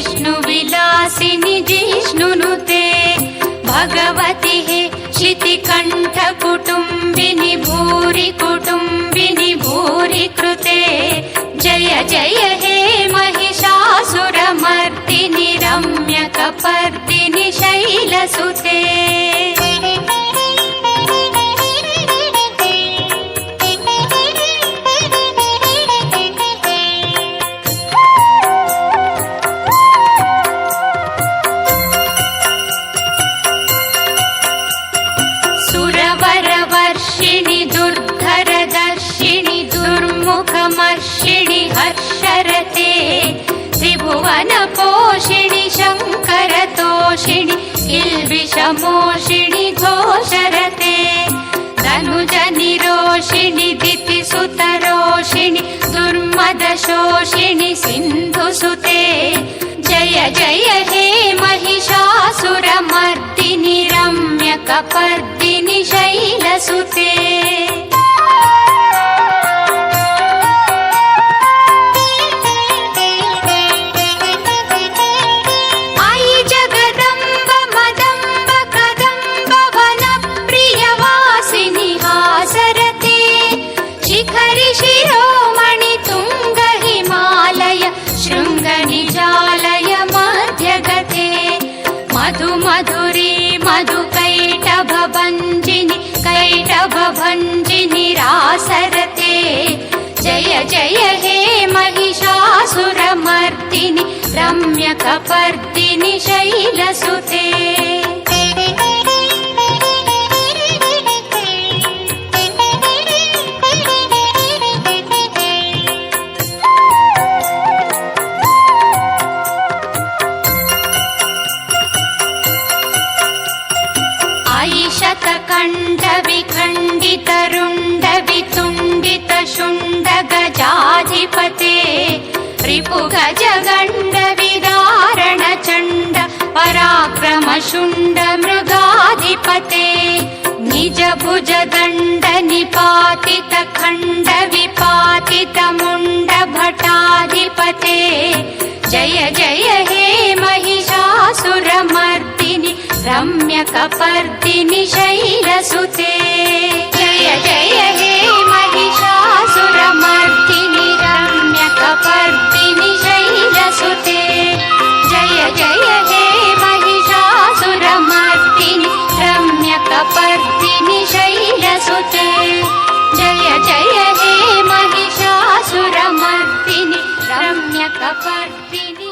विष्णुविलासिनि जिष्णुनुते भगवति हे शितिकण्ठ कुटुम्बिनि भूरि कुटुम्बिनि भूरि कृते जय जय हे महिषासुरमर्दिनि रम्यकपर्दिनि शैलसुते सुरवरवर्षिणि दुर्धरदर्शिनि दुर्मुखमर्षिणि हर्षरते त्रिभुवनपोषिणि शङ्करतोषिणि किल्बिषमोषिणि घोषरते धनुजनिरोषिणि दितिसुतरोषिणि दुर्मदशोषिणि सिन्धुसुते जय जय हे महिषासुरमर्दिनि रम्यकपर्दिनि शैलसुते आई जगदम्ब मदम्ब कदम्ब वनप्रियवासिनि हासरते शिखरि शिरोमणि तुङ्ग हिमालय शृङ्गनिजालय मध्यगते मधु मधुरी मधुकैटभभञ्जिनि कैटभभञ्जिनि रासरते जय जय हे महिषासुरमर्दिनि रम्यकपर्दिनि शैलसुते शतकण्ठविखण्डितरुण्डवितुण्डितशुण्डगजाधिपते रिपुगजगण्डविदारणचण्ड पराक्रमशुण्ड मृगाधिपते निजभुजदण्डनिपातितखण्डविपातितमुण्डभटाधिपते जय जय हे महिषासुरमर्दिनि रम्यकपर्दिनि शैलसुते जय जय हे महिषासुरमर्दिनि रम्यकपर्दिनि शैलसुते जय जय हे महिषासुरमर्दिनि रम्यकपर्दिनि शैलसुते जय जय हे महिषासुरमर्दिनि रम्यकपर्दिनि